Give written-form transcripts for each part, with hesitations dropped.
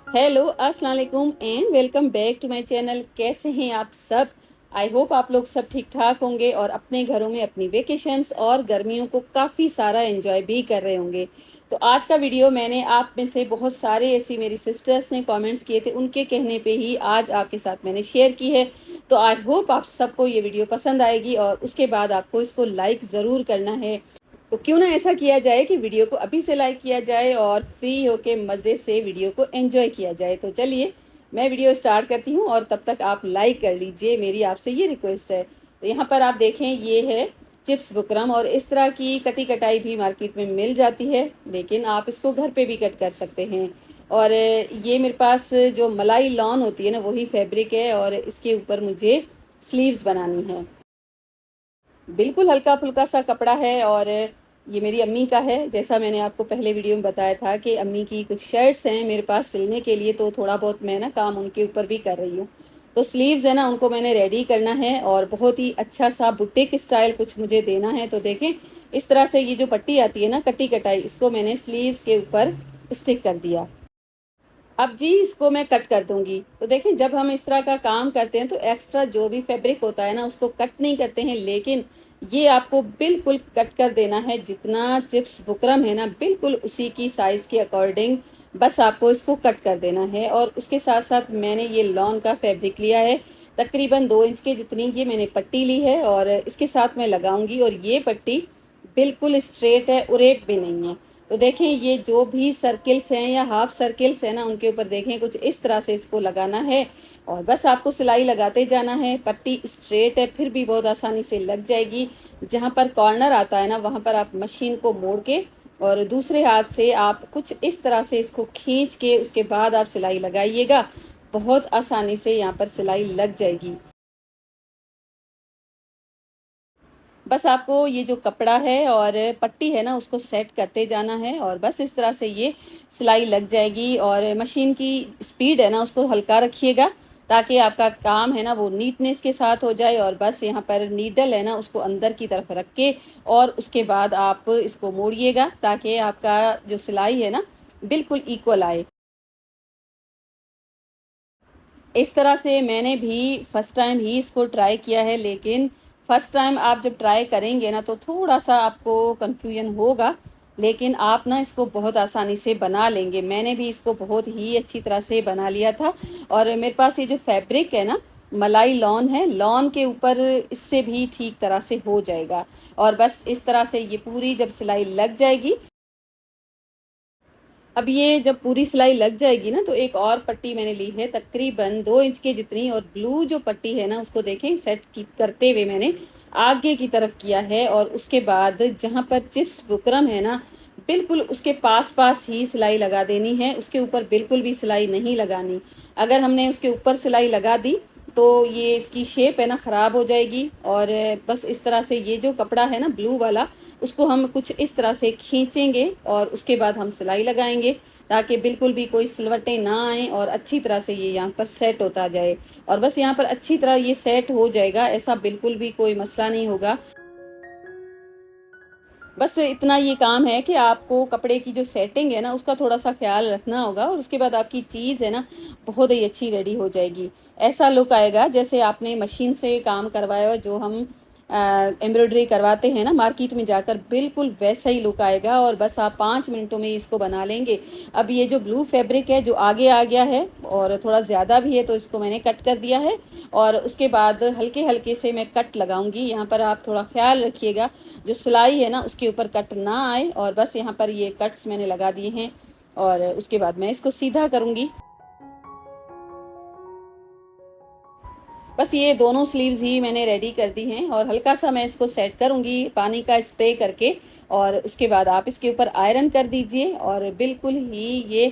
Hello अस्सलाम वालेकुम and welcome back to my channel. कैसे हैं आप सब? आई होप आप लोग सब ठीक ठाक होंगे और अपने घरों में अपनी वेकेशंस और गर्मियों को काफ़ी सारा एंजॉय भी कर रहे होंगे। तो आज का वीडियो मैंने आप में से बहुत सारे ऐसी मेरी सिस्टर्स ने कमेंट्स किए थे, उनके कहने पे ही आज आपके साथ मैंने शेयर की है। तो आई होप आप सबको ये वीडियो पसंद आएगी और उसके बाद आपको इसको लाइक ज़रूर करना है। तो क्यों ना ऐसा किया जाए कि वीडियो को अभी से लाइक किया जाए और फ्री होके मज़े से वीडियो को एंजॉय किया जाए। तो चलिए मैं वीडियो स्टार्ट करती हूँ और तब तक आप लाइक कर लीजिए, मेरी आपसे ये रिक्वेस्ट है। तो यहाँ पर आप देखें, ये है चिप्स बुकरम और इस तरह की कटी कटाई भी मार्केट में मिल जाती है, लेकिन आप इसको घर पे भी कट कर सकते हैं। और ये मेरे पास जो मलाई लॉन होती है ना, वही फैब्रिक है और इसके ऊपर मुझे स्लीव्स बनानी है। बिल्कुल हल्का फुल्का सा कपड़ा है और ये मेरी अम्मी का है। जैसा मैंने आपको पहले वीडियो में बताया था कि अम्मी की कुछ शर्ट्स हैं मेरे पास सिलने के लिए, तो थोड़ा बहुत मैं ना काम उनके ऊपर भी कर रही हूँ। तो स्लीव्स है ना, उनको मैंने रेडी करना है और बहुत ही अच्छा सा बुटीक स्टाइल कुछ मुझे देना है। तो देखें, इस तरह से ये जो पट्टी आती है ना कटी कटाई, इसको मैंने स्लीव्स के ऊपर स्टिक कर दिया। अब जी इसको मैं कट कर दूंगी। तो देखें, जब हम इस तरह का काम करते हैं तो एक्स्ट्रा जो भी फैब्रिक होता है ना उसको कट नहीं करते हैं, लेकिन ये आपको बिल्कुल कट कर देना है। जितना चिप्स बुकरम है ना, बिल्कुल उसी की साइज के अकॉर्डिंग बस आपको इसको कट कर देना है। और उसके साथ साथ मैंने ये लॉन का फैब्रिक लिया है, तकरीबन 2 इंच के जितनी ये मैंने पट्टी ली है और इसके साथ मैं लगाऊंगी। और ये पट्टी बिल्कुल स्ट्रेट है, उरेप भी नहीं है। तो देखें, ये जो भी सर्किल्स हैं या हाफ सर्किल्स हैं ना, उनके ऊपर देखें कुछ इस तरह से इसको लगाना है और बस आपको सिलाई लगाते जाना है। पट्टी स्ट्रेट है, फिर भी बहुत आसानी से लग जाएगी। जहाँ पर कॉर्नर आता है ना, वहाँ पर आप मशीन को मोड़ के और दूसरे हाथ से आप कुछ इस तरह से इसको खींच के उसके बाद आप सिलाई लगाइएगा। बहुत आसानी से यहाँ पर सिलाई लग जाएगी। बस आपको ये जो कपड़ा है और पट्टी है ना, उसको सेट करते जाना है और बस इस तरह से ये सिलाई लग जाएगी। और मशीन की स्पीड है ना, उसको हल्का रखिएगा ताकि आपका काम है ना वो नीटनेस के साथ हो जाए। और बस यहाँ पर नीडल है ना, उसको अंदर की तरफ रख के और उसके बाद आप इसको मोड़िएगा ताकि आपका जो सिलाई है ना बिल्कुल इक्वल आए। इस तरह से मैंने भी फर्स्ट टाइम ही इसको ट्राई किया है, लेकिन फर्स्ट टाइम आप जब ट्राई करेंगे ना तो थोड़ा सा आपको कंफ्यूजन होगा, लेकिन आप ना इसको बहुत आसानी से बना लेंगे। मैंने भी इसको बहुत ही अच्छी तरह से बना लिया था। और मेरे पास ये जो फैब्रिक है ना, मलाई लॉन है, लॉन के ऊपर इससे भी ठीक तरह से हो जाएगा। और बस इस तरह से ये पूरी जब सिलाई लग जाएगी, अब ये जब पूरी सिलाई लग जाएगी ना, तो एक और पट्टी मैंने ली है तकरीबन 2 इंच के जितनी, और ब्लू जो पट्टी है ना उसको देखें सेट की करते हुए मैंने आगे की तरफ किया है। और उसके बाद जहाँ पर चिप्स बुकरम है ना, बिल्कुल उसके पास पास ही सिलाई लगा देनी है, उसके ऊपर बिल्कुल भी सिलाई नहीं लगानी। अगर हमने उसके ऊपर सिलाई लगा दी तो ये इसकी शेप है ना ख़राब हो जाएगी। और बस इस तरह से ये जो कपड़ा है ना ब्लू वाला, उसको हम कुछ इस तरह से खींचेंगे और उसके बाद हम सिलाई लगाएंगे ताकि बिल्कुल भी कोई सिलवटें ना आए और अच्छी तरह से ये यहाँ पर सेट होता जाए। और बस यहाँ पर अच्छी तरह ये सेट हो जाएगा, ऐसा बिल्कुल भी कोई मसला नहीं होगा। बस इतना ये काम है कि आपको कपड़े की जो सेटिंग है ना उसका थोड़ा सा ख्याल रखना होगा और उसके बाद आपकी चीज़ है ना बहुत ही अच्छी रेडी हो जाएगी। ऐसा लुक आएगा जैसे आपने मशीन से काम करवाया हो, जो हम एम्ब्रॉयडरी करवाते हैं ना मार्केट में जाकर, बिल्कुल वैसा ही लुक आएगा। और बस आप 5 मिनटों में इसको बना लेंगे। अब ये जो ब्लू फैब्रिक है जो आगे आ गया है और थोड़ा ज़्यादा भी है, तो इसको मैंने कट कर दिया है और उसके बाद हल्के हल्के से मैं कट लगाऊंगी। यहाँ पर आप थोड़ा ख्याल रखिएगा जो सिलाई है ना उसके ऊपर कट ना आए। और बस यहाँ पर ये कट्स मैंने लगा दिए हैं और उसके बाद मैं इसको सीधा करूंगी। बस ये दोनों स्लीव्स ही मैंने रेडी कर दी हैं और हल्का सा मैं इसको सेट करूंगी पानी का स्प्रे करके। और उसके बाद आप इसके ऊपर आयरन कर दीजिए और बिल्कुल ही ये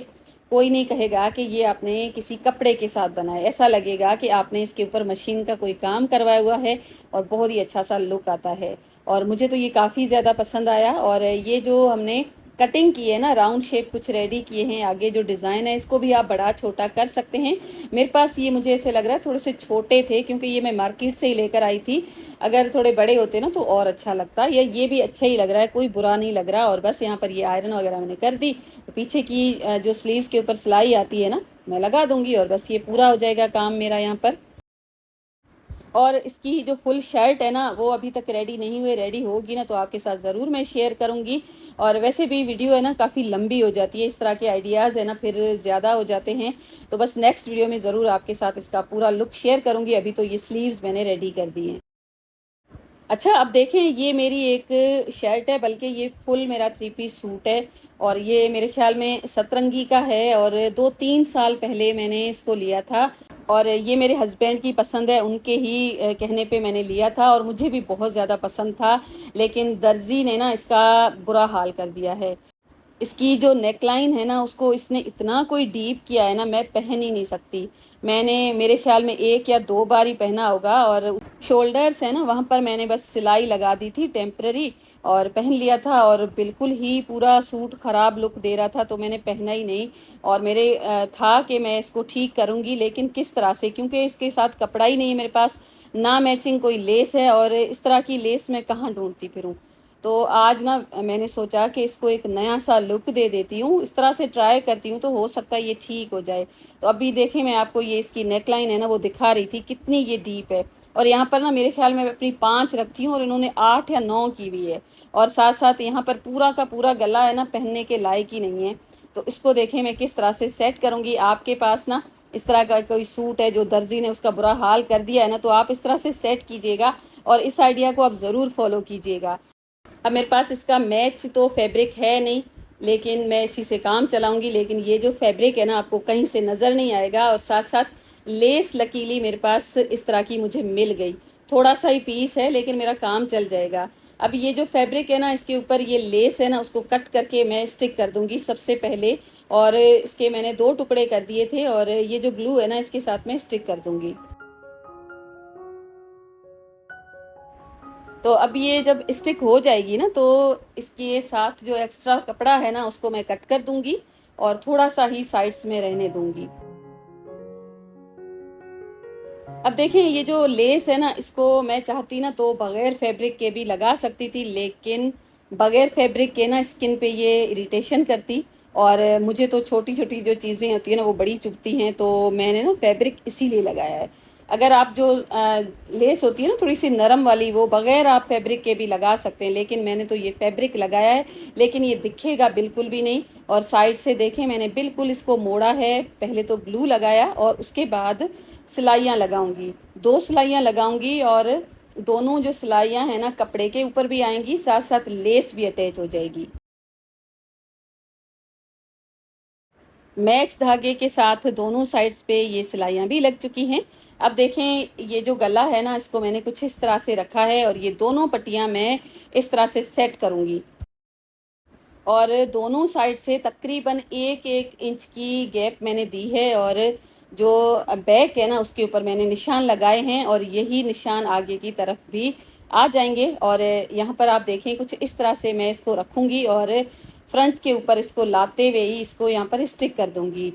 कोई नहीं कहेगा कि ये आपने किसी कपड़े के साथ बनाया, ऐसा लगेगा कि आपने इसके ऊपर मशीन का कोई काम करवाया हुआ है और बहुत ही अच्छा सा लुक आता है। और मुझे तो ये काफ़ी ज़्यादा पसंद आया। और ये जो हमने कटिंग की है ना, राउंड शेप कुछ रेडी किए हैं, आगे जो डिज़ाइन है इसको भी आप बड़ा छोटा कर सकते हैं। मेरे पास ये मुझे ऐसे लग रहा है थोड़े से छोटे थे क्योंकि ये मैं मार्केट से ही लेकर आई थी। अगर थोड़े बड़े होते ना तो और अच्छा लगता, या ये भी अच्छा ही लग रहा है, कोई बुरा नहीं लग रहा। और बस यहाँ पर ये आयरन वगैरह मैंने कर दी। पीछे की जो स्लीव्स के ऊपर सिलाई आती है ना, मैं लगा दूंगी और बस ये पूरा हो जाएगा काम मेरा यहाँ पर। और इसकी जो फुल शर्ट है ना वो अभी तक रेडी नहीं हुई, रेडी होगी ना तो आपके साथ ज़रूर मैं शेयर करूंगी। और वैसे भी वीडियो है ना काफ़ी लंबी हो जाती है, इस तरह के आइडियाज़ है ना फिर ज़्यादा हो जाते हैं, तो बस नेक्स्ट वीडियो में ज़रूर आपके साथ इसका पूरा लुक शेयर करूंगी। अभी तो ये स्लीव्स मैंने रेडी कर दी हैं। अच्छा, अब देखें ये मेरी एक शर्ट है, बल्कि ये फुल मेरा 3 पीस सूट है और ये मेरे ख्याल में सतरंगी का है और 2-3 साल पहले मैंने इसको लिया था। और ये मेरे हस्बैंड की पसंद है, उनके ही कहने पे मैंने लिया था और मुझे भी बहुत ज़्यादा पसंद था, लेकिन दर्जी ने ना इसका बुरा हाल कर दिया है। इसकी जो नेकलाइन है ना उसको इसने इतना कोई डीप किया है ना, मैं पहन ही नहीं सकती। मैंने मेरे ख्याल में 1 या 2 बार ही पहना होगा और शोल्डर्स है ना वहाँ पर मैंने बस सिलाई लगा दी थी टेम्पररी और पहन लिया था और बिल्कुल ही पूरा सूट ख़राब लुक दे रहा था, तो मैंने पहना ही नहीं। और मेरे था कि मैं इसको ठीक करूँगी, लेकिन किस तरह से, क्योंकि इसके साथ कपड़ा ही नहीं है मेरे पास, ना मैचिंग कोई लेस है और इस तरह की लेस मैं कहाँ ढूंढती फिरूँ। तो आज ना मैंने सोचा कि इसको एक नया सा लुक दे देती हूँ, इस तरह से ट्राई करती हूँ तो हो सकता है ये ठीक हो जाए। तो अभी देखें मैं आपको ये इसकी नेकलाइन है ना वो दिखा रही थी कितनी ये डीप है, और यहाँ पर ना मेरे ख्याल में मैं अपनी 5 रखती हूँ और इन्होंने 8 या 9 की हुई है। और साथ साथ यहाँ पर पूरा का पूरा गला है ना पहनने के लायक ही नहीं है। तो इसको देखें मैं किस तरह से सेट करूँगी। आपके पास ना इस तरह का कोई सूट है जो दर्जी ने उसका बुरा हाल कर दिया है ना, तो आप इस तरह से सेट कीजिएगा और इस आइडिया को आप ज़रूर फॉलो कीजिएगा। अब मेरे पास इसका मैच तो फैब्रिक है नहीं, लेकिन मैं इसी से काम चलाऊंगी। लेकिन ये जो फैब्रिक है ना आपको कहीं से नज़र नहीं आएगा, और साथ साथ लेस लकीली मेरे पास इस तरह की मुझे मिल गई। थोड़ा सा ही पीस है लेकिन मेरा काम चल जाएगा। अब ये जो फैब्रिक है ना इसके ऊपर ये लेस है ना उसको कट करके मैं स्टिक कर दूंगी सबसे पहले, और इसके मैंने 2 टुकड़े कर दिए थे और ये जो ग्लू है ना इसके साथ मैं स्टिक कर दूंगी। तो अब ये जब स्टिक हो जाएगी ना तो इसके साथ जो एक्स्ट्रा कपड़ा है ना उसको मैं कट कर दूंगी और थोड़ा सा ही साइड्स में रहने दूंगी। अब देखें ये जो लेस है ना इसको मैं चाहती ना तो बगैर फैब्रिक के भी लगा सकती थी, लेकिन बगैर फैब्रिक के ना स्किन पे ये इरिटेशन करती, और मुझे तो छोटी छोटी जो चीज़ें होती है ना वो बड़ी चुभती हैं, तो मैंने ना फैब्रिक इसीलिए लगाया है। अगर आप जो लेस होती है ना थोड़ी सी नरम वाली वो बगैर आप फैब्रिक के भी लगा सकते हैं, लेकिन मैंने तो ये फैब्रिक लगाया है, लेकिन ये दिखेगा बिल्कुल भी नहीं। और साइड से देखें मैंने बिल्कुल इसको मोड़ा है, पहले तो ग्लू लगाया और उसके बाद सिलाइयाँ लगाऊंगी, 2 सिलाइयाँ लगाऊंगी और दोनों जो सिलाइयाँ हैं ना कपड़े के ऊपर भी आएंगी, साथ साथ लेस भी अटैच हो जाएगी। मैच धागे के साथ दोनों साइड्स पे ये सिलाइयाँ भी लग चुकी हैं। अब देखें ये जो गला है ना इसको मैंने कुछ इस तरह से रखा है और ये दोनों पट्टियाँ मैं इस तरह से सेट करूँगी, और दोनों साइड से तकरीबन 1-1 इंच की गैप मैंने दी है, और जो बैक है ना उसके ऊपर मैंने निशान लगाए हैं और यही निशान आगे की तरफ भी आ जाएंगे। और यहाँ पर आप देखें कुछ इस तरह से मैं इसको रखूँगी और फ्रंट के ऊपर इसको लाते हुए ही इसको यहाँ पर स्टिक कर दूँगी।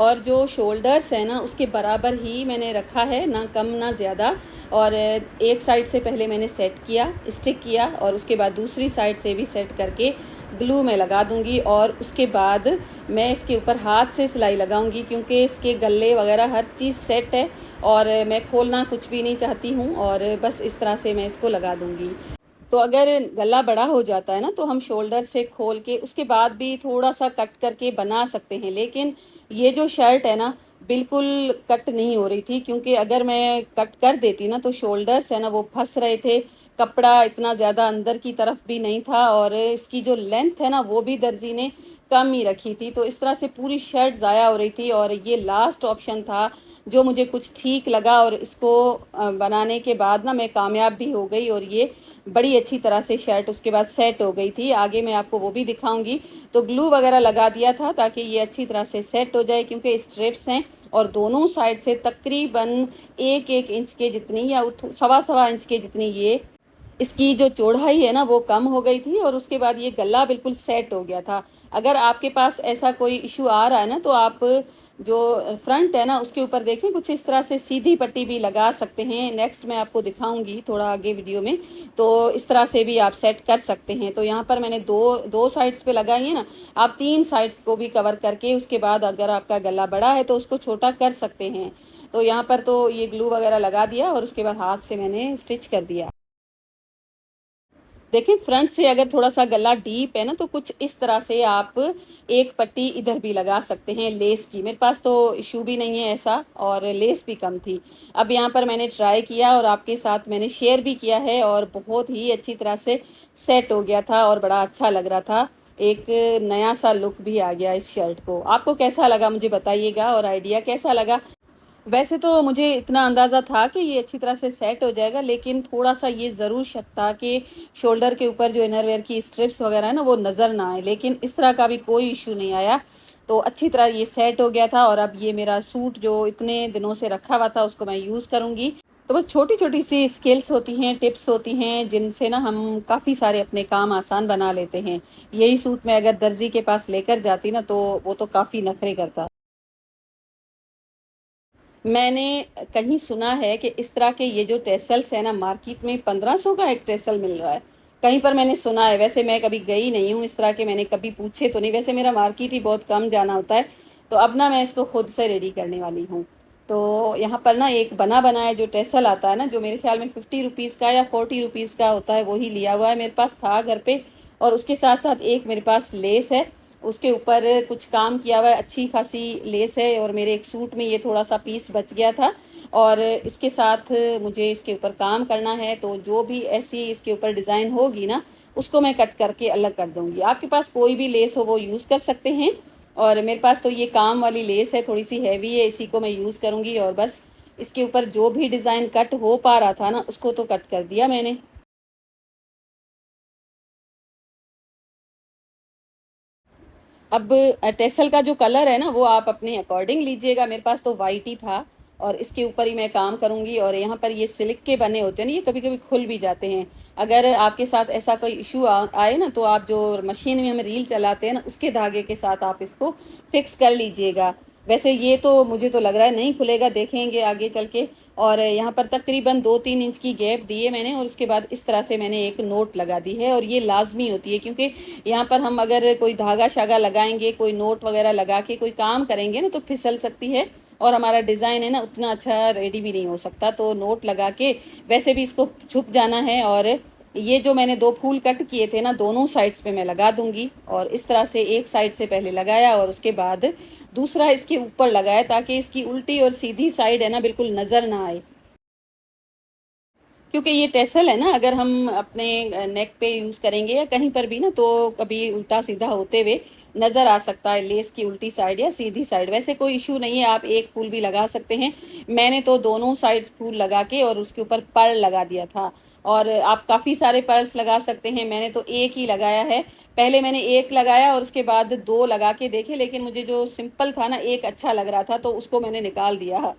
और जो शोल्डर्स है ना उसके बराबर ही मैंने रखा है, ना कम ना ज़्यादा। और एक साइड से पहले मैंने सेट किया, स्टिक किया, और उसके बाद दूसरी साइड से भी सेट करके ग्लू में लगा दूंगी, और उसके बाद मैं इसके ऊपर हाथ से सिलाई लगाऊंगी, क्योंकि इसके गले वगैरह हर चीज़ सेट है और मैं खोलना कुछ भी नहीं चाहती हूँ, और बस इस तरह से मैं इसको लगा दूंगी। तो अगर गला बड़ा हो जाता है ना तो हम शोल्डर से खोल के उसके बाद भी थोड़ा सा कट करके बना सकते हैं, लेकिन ये जो शर्ट है ना बिल्कुल कट नहीं हो रही थी, क्योंकि अगर मैं कट कर देती ना तो शोल्डर्स है ना वो फंस रहे थे, कपड़ा इतना ज़्यादा अंदर की तरफ भी नहीं था, और इसकी जो लेंथ है ना वो भी दर्जी ने कम ही रखी थी, तो इस तरह से पूरी शर्ट ज़ाया हो रही थी। और ये लास्ट ऑप्शन था जो मुझे कुछ ठीक लगा, और इसको बनाने के बाद ना मैं कामयाब भी हो गई, और ये बड़ी अच्छी तरह से शर्ट उसके बाद सेट हो गई थी। आगे मैं आपको वो भी दिखाऊंगी। तो ग्लू वगैरह लगा दिया था ताकि ये अच्छी तरह से सेट हो जाए, क्योंकि स्ट्रिप्स हैं और दोनों साइड से तकरीबन 1-1 इंच के जितनी या 1.25 इंच के जितनी ये इसकी जो चौड़ाई है ना वो कम हो गई थी और उसके बाद ये गला बिल्कुल सेट हो गया था। अगर आपके पास ऐसा कोई इशू आ रहा है ना तो आप जो फ्रंट है ना उसके ऊपर देखें, कुछ इस तरह से सीधी पट्टी भी लगा सकते हैं। नेक्स्ट मैं आपको दिखाऊंगी थोड़ा आगे वीडियो में, तो इस तरह से भी आप सेट कर सकते हैं। तो यहाँ पर मैंने दो दो साइड्स पे लगाई है ना, आप 3 साइड्स को भी कवर करके उसके बाद अगर आपका गला बड़ा है तो उसको छोटा कर सकते हैं। तो यहाँ पर तो ये ग्लू वगैरह लगा दिया और उसके बाद हाथ से मैंने स्टिच कर दिया। देखिए फ्रंट से अगर थोड़ा सा गला डीप है ना तो कुछ इस तरह से आप एक पट्टी इधर भी लगा सकते हैं लेस की। मेरे पास तो इशू भी नहीं है ऐसा और लेस भी कम थी। अब यहाँ पर मैंने ट्राई किया और आपके साथ मैंने शेयर भी किया है और बहुत ही अच्छी तरह से सेट हो गया था और बड़ा अच्छा लग रहा था। एक नया सा लुक भी आ गया इस शर्ट को। आपको कैसा लगा मुझे बताइएगा और आइडिया कैसा लगा। वैसे तो मुझे इतना अंदाज़ा था कि ये अच्छी तरह से सेट हो जाएगा, लेकिन थोड़ा सा ये ज़रूर शक था कि शोल्डर के ऊपर जो इनरवेयर की स्ट्रिप्स वगैरह है ना वो नज़र ना आए, लेकिन इस तरह का भी कोई इशू नहीं आया। तो अच्छी तरह ये सेट हो गया था और अब ये मेरा सूट जो इतने दिनों से रखा हुआ था उसको मैं यूज़ करूँगी। तो बस छोटी छोटी सी स्किल्स होती हैं, टिप्स होती हैं जिनसे ना हम काफ़ी सारे अपने काम आसान बना लेते हैं। यही सूट मैं अगर दर्जी के पास लेकर जाती ना तो वो तो काफ़ी नखरे करता। मैंने कहीं सुना है कि इस तरह के ये जो टेसल्स है ना मार्केट में 1500 का एक टेसल मिल रहा है। कहीं पर मैंने सुना है, वैसे मैं कभी गई नहीं हूँ इस तरह के, मैंने कभी पूछे तो नहीं। वैसे मेरा मार्केट ही बहुत कम जाना होता है। तो अब ना मैं इसको खुद से रेडी करने वाली हूँ। तो यहाँ पर ना एक बना बनाया जो टेसल आता है ना, जो मेरे ख्याल में 50 रुपीज़ का या 40 रुपीज़ का होता है, वही लिया हुआ है। मेरे पास था घर पे और उसके साथ साथ एक मेरे पास लेस है, उसके ऊपर कुछ काम किया हुआ है, अच्छी खासी लेस है। और मेरे एक सूट में ये थोड़ा सा पीस बच गया था और इसके साथ मुझे इसके ऊपर काम करना है। तो जो भी ऐसी इसके ऊपर डिज़ाइन होगी ना उसको मैं कट करके अलग कर दूंगी। आपके पास कोई भी लेस हो वो यूज़ कर सकते हैं। और मेरे पास तो ये काम वाली लेस है, थोड़ी सी हैवी है, इसी को मैं यूज़ करूंगी। और बस इसके ऊपर जो भी डिज़ाइन कट हो पा रहा था ना उसको तो कट कर दिया मैंने। अब टेसल का जो कलर है ना वो आप अपने अकॉर्डिंग लीजिएगा। मेरे पास तो वाइट ही था और इसके ऊपर ही मैं काम करूंगी। और यहाँ पर ये सिल्क के बने होते हैं ना, ये कभी कभी खुल भी जाते हैं। अगर आपके साथ ऐसा कोई इशू आए ना तो आप जो मशीन में हम रील चलाते हैं ना उसके धागे के साथ आप इसको फिक्स कर लीजिएगा। वैसे ये तो मुझे तो लग रहा है नहीं खुलेगा, देखेंगे आगे चल के। और यहाँ पर तकरीबन 2-3 इंच की गैप दी है मैंने और उसके बाद इस तरह से मैंने एक नोट लगा दी है। और ये लाजमी होती है क्योंकि यहाँ पर हम अगर कोई धागा शागा लगाएंगे, कोई नोट वगैरह लगा के कोई काम करेंगे ना तो फिसल सकती है और हमारा डिज़ाइन है ना उतना अच्छा रेडी भी नहीं हो सकता। तो नोट लगा के वैसे भी इसको छुप जाना है। और ये जो मैंने 2 फूल कट किए थे ना दोनों साइड्स पे मैं लगा दूंगी। और इस तरह से एक साइड से पहले लगाया और उसके बाद दूसरा इसके ऊपर लगाया ताकि इसकी उल्टी और सीधी साइड है ना बिल्कुल नजर ना आए। क्योंकि ये टेसल है ना, अगर हम अपने नेक पे यूज करेंगे या कहीं पर भी ना तो कभी उल्टा सीधा होते हुए नजर आ सकता है, लेस की उल्टी साइड या सीधी साइड। वैसे कोई इशू नहीं है, आप एक फूल भी लगा सकते हैं। मैंने तो दोनों साइड फूल लगा के और उसके ऊपर पर्ल लगा दिया था। और आप काफी सारे पर्ल्स लगा सकते हैं, मैंने तो एक ही लगाया है। पहले मैंने एक लगाया और उसके बाद 2 लगा के देखे, लेकिन मुझे जो सिंपल था ना एक अच्छा लग रहा था तो उसको मैंने निकाल दिया।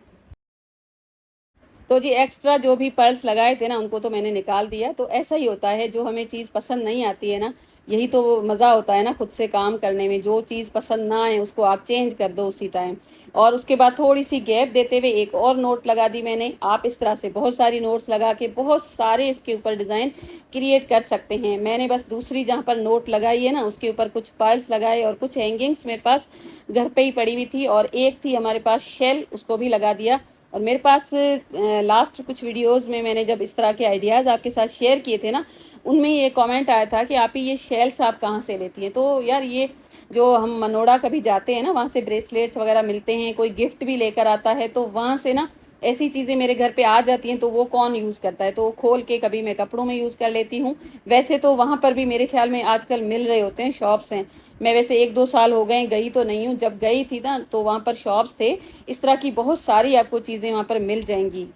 तो जी एक्स्ट्रा जो भी पर्स लगाए थे ना उनको तो मैंने निकाल दिया। तो ऐसा ही होता है, जो हमें चीज़ पसंद नहीं आती है ना, यही तो मज़ा होता है ना खुद से काम करने में। जो चीज़ पसंद ना आए उसको आप चेंज कर दो उसी टाइम। और उसके बाद थोड़ी सी गैप देते हुए एक और नोट लगा दी मैंने। आप इस तरह से बहुत सारी नोट्स लगा के बहुत सारे इसके ऊपर डिज़ाइन क्रिएट कर सकते हैं। मैंने बस दूसरी जहाँ पर नोट लगाई है ना उसके ऊपर कुछ पर्ल्स लगाए और कुछ हैंगिंग्स मेरे पास घर पे ही पड़ी हुई थी और एक थी हमारे पास शेल, उसको भी लगा दिया। और मेरे पास लास्ट कुछ वीडियोस में मैंने जब इस तरह के आइडियाज़ आपके साथ शेयर किए थे ना उनमें ये कमेंट आया था कि आप ही ये शेल्स आप कहाँ से लेती हैं। तो यार ये जो हम मनोड़ा कभी जाते हैं ना वहाँ से ब्रेसलेट्स वगैरह मिलते हैं, कोई गिफ्ट भी लेकर आता है तो वहाँ से ना ऐसी चीज़ें मेरे घर पे आ जाती हैं। तो वो कौन यूज़ करता है, तो खोल के कभी मैं कपड़ों में यूज़ कर लेती हूँ। वैसे तो वहाँ पर भी मेरे ख्याल में आजकल मिल रहे होते हैं, शॉप्स हैं। मैं वैसे 1-2 साल हो गए गई तो नहीं हूँ, जब गई थी ना तो वहाँ पर शॉप्स थे, इस तरह की बहुत सारी आपको चीज़ें वहाँ पर मिल जाएंगी।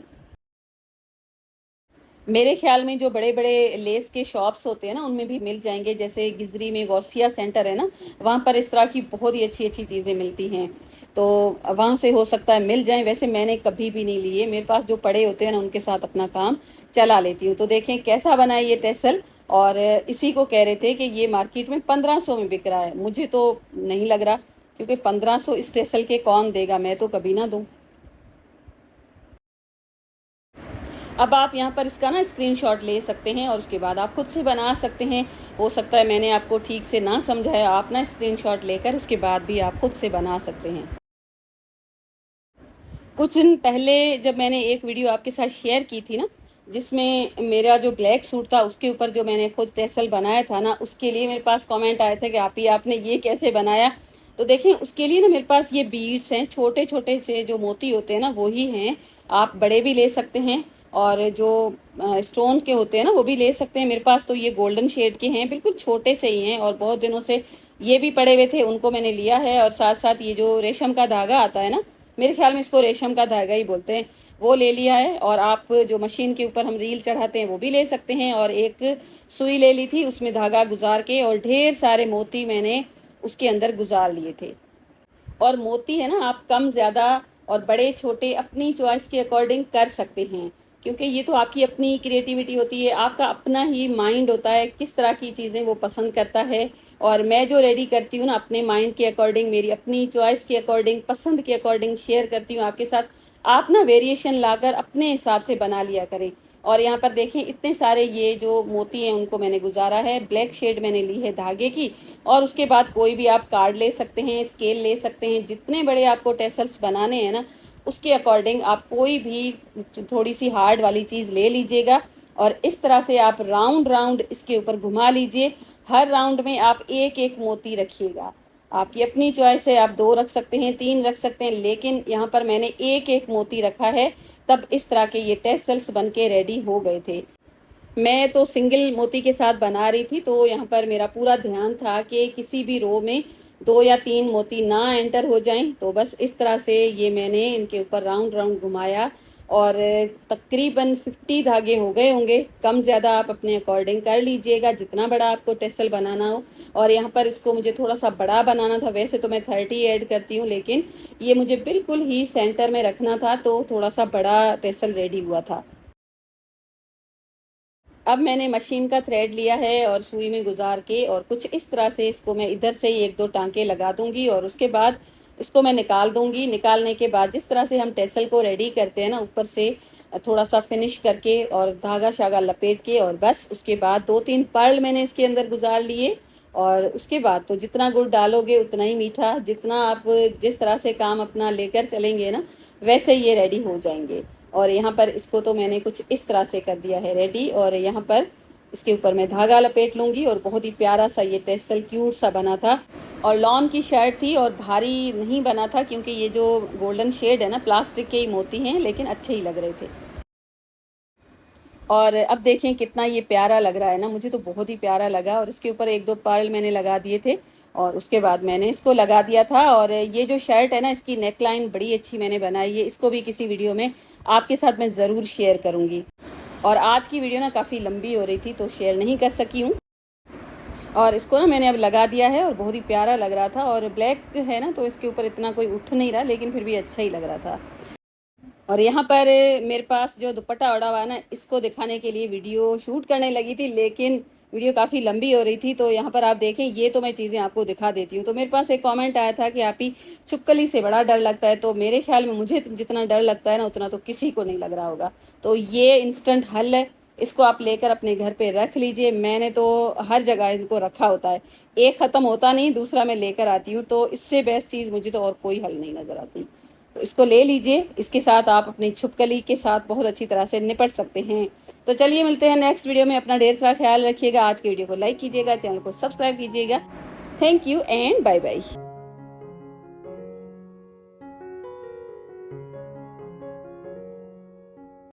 मेरे ख्याल में जो बड़े बड़े लेस के शॉप्स होते हैं ना, उनमें भी मिल जाएंगे। जैसे गिजरी में गौसिया सेंटर है ना, वहाँ पर इस तरह की बहुत ही अच्छी अच्छी चीज़ें मिलती हैं, तो वहाँ से हो सकता है मिल जाएं। वैसे मैंने कभी भी नहीं लिए, मेरे पास जो पड़े होते हैं ना उनके साथ अपना काम चला लेती हूँ। तो देखें कैसा बना है ये टेसल, और इसी को कह रहे थे कि ये मार्केट में 1500 में बिक रहा है। मुझे तो नहीं लग रहा, क्योंकि 1500 इस टेसल के कौन देगा, मैं तो कभी ना दूँ। अब आप यहाँ पर इसका ना स्क्रीनशॉट ले सकते हैं और उसके बाद आप खुद से बना सकते हैं। हो सकता है मैंने आपको ठीक से ना समझाया, आप ना स्क्रीनशॉट लेकर उसके बाद भी आप खुद से बना सकते हैं। कुछ दिन पहले जब मैंने एक वीडियो आपके साथ शेयर की थी ना, जिसमें मेरा जो ब्लैक सूट था उसके ऊपर जो मैंने खुद टेसल बनाया था ना, उसके लिए मेरे पास कमेंट आए थे कि आप ही आपने ये कैसे बनाया। तो देखें उसके लिए ना मेरे पास ये बीड्स हैं, छोटे छोटे से जो मोती होते हैं ना वो ही हैं। आप बड़े भी ले सकते हैं, और जो स्टोन के होते हैं ना वो भी ले सकते हैं। मेरे पास तो ये गोल्डन शेड के हैं, बिल्कुल छोटे से ही हैं, और बहुत दिनों से ये भी पड़े हुए थे, उनको मैंने लिया है। और साथ साथ ये जो रेशम का धागा आता है ना, मेरे ख्याल में इसको रेशम का धागा ही बोलते हैं, वो ले लिया है। और आप जो मशीन के ऊपर हम रील चढ़ाते हैं वो भी ले सकते हैं। और एक सुई ले ली थी, उसमें धागा गुजार के, और ढेर सारे मोती मैंने उसके अंदर गुजार लिए थे। और मोती है ना, आप कम ज़्यादा और बड़े छोटे अपनी चॉइस के अकॉर्डिंग कर सकते हैं, क्योंकि ये तो आपकी अपनी क्रिएटिविटी होती है, आपका अपना ही माइंड होता है किस तरह की चीज़ें वो पसंद करता है। और मैं जो रेडी करती हूँ ना अपने माइंड के अकॉर्डिंग, मेरी अपनी चॉइस के अकॉर्डिंग, पसंद के अकॉर्डिंग शेयर करती हूँ आपके साथ। आप ना वेरिएशन लाकर अपने हिसाब से बना लिया करें। और यहाँ पर देखें इतने सारे ये जो मोती हैं उनको मैंने गुजारा है, ब्लैक शेड मैंने ली है धागे की। और उसके बाद कोई भी आप कार्ड ले सकते हैं, स्केल ले सकते हैं, जितने बड़े आपको टेसल्स बनाने हैं ना उसके अकॉर्डिंग आप कोई भी थोड़ी सी हार्ड वाली चीज़ ले लीजिएगा। और इस तरह से आप राउंड राउंड इसके ऊपर घुमा लीजिए। हर राउंड में आप एक एक मोती रखिएगा, आपकी अपनी चॉइस है, आप 2 रख सकते हैं, 3 रख सकते हैं, लेकिन यहाँ पर मैंने एक एक मोती रखा है। तब इस तरह के ये टेसल्स बन के रेडी हो गए थे। मैं तो सिंगल मोती के साथ बना रही थी, तो यहाँ पर मेरा पूरा ध्यान था कि किसी भी रो में 2 या 3 मोती ना एंटर हो जाएं। तो बस इस तरह से ये मैंने इनके ऊपर राउंड राउंड घुमाया, और तकरीबन 50 धागे हो गए होंगे। कम ज़्यादा आप अपने अकॉर्डिंग कर लीजिएगा, जितना बड़ा आपको टेसल बनाना हो। और यहाँ पर इसको मुझे थोड़ा सा बड़ा बनाना था, वैसे तो मैं 30 ऐड करती हूँ, लेकिन ये मुझे बिल्कुल ही सेंटर में रखना था, तो थोड़ा सा बड़ा टेसल रेडी हुआ था। अब मैंने मशीन का थ्रेड लिया है और सुई में गुजार के, और कुछ इस तरह से इसको मैं इधर से ही 1-2 टांके लगा दूंगी, और उसके बाद इसको मैं निकाल दूंगी। निकालने के बाद जिस तरह से हम टेसल को रेडी करते हैं ना, ऊपर से थोड़ा सा फिनिश करके और धागा शागा लपेट के, और बस उसके बाद 2-3 पर्ल मैंने इसके अंदर गुजार लिए। और उसके बाद तो जितना गुड़ डालोगे उतना ही मीठा, जितना आप जिस तरह से काम अपना लेकर चलेंगे ना वैसे ये रेडी हो जाएंगे। और यहाँ पर इसको तो मैंने कुछ इस तरह से कर दिया है रेडी, और यहाँ पर इसके ऊपर मैं धागा लपेट लूँगी। और बहुत ही प्यारा सा ये टेसल क्यूट सा बना था, और लॉन की शर्ट थी, और भारी नहीं बना था, क्योंकि ये जो गोल्डन शेड है ना प्लास्टिक के ही मोती हैं, लेकिन अच्छे ही लग रहे थे। और अब देखें कितना ये प्यारा लग रहा है ना, मुझे तो बहुत ही प्यारा लगा। और इसके ऊपर 1-2 पर्ल मैंने लगा दिए थे, और उसके बाद मैंने इसको लगा दिया था। और ये जो शर्ट है ना, इसकी नेकलाइन बड़ी अच्छी मैंने बनाई है, इसको भी किसी वीडियो में आपके साथ मैं ज़रूर शेयर करूँगी। और आज की वीडियो ना काफ़ी लंबी हो रही थी, तो शेयर नहीं कर सकी हूँ। और इसको ना मैंने अब लगा दिया है, और बहुत ही प्यारा लग रहा था। और ब्लैक है ना, तो इसके ऊपर इतना कोई उठ नहीं रहा, लेकिन फिर भी अच्छा ही लग रहा था। और यहाँ पर मेरे पास जो दुपट्टा ओढ़ा हुआ है ना, इसको दिखाने के लिए वीडियो शूट करने लगी थी, लेकिन वीडियो काफ़ी लंबी हो रही थी। तो यहाँ पर आप देखें, ये तो मैं चीज़ें आपको दिखा देती हूँ। तो मेरे पास एक कमेंट आया था कि आप ही छुपकली से बड़ा डर लगता है, तो मेरे ख्याल में मुझे जितना डर लगता है ना उतना तो किसी को नहीं लग रहा होगा। तो ये इंस्टेंट हल है, इसको आप लेकर अपने घर पे रख लीजिए। मैंने तो हर जगह इनको रखा होता है, एक ख़त्म होता नहीं दूसरा मैं लेकर आती हूँ। तो इससे बेस्ट चीज़ मुझे तो और कोई हल नहीं नज़र आती। तो इसको ले लीजिए, इसके साथ आप अपनी छुपकली के साथ बहुत अच्छी तरह से निपट सकते हैं। तो चलिए मिलते हैं नेक्स्ट वीडियो में। अपना ढेर सारा ख्याल रखिएगा। आज के वीडियो को लाइक कीजिएगा, चैनल को सब्सक्राइब कीजिएगा। Thank you and bye bye.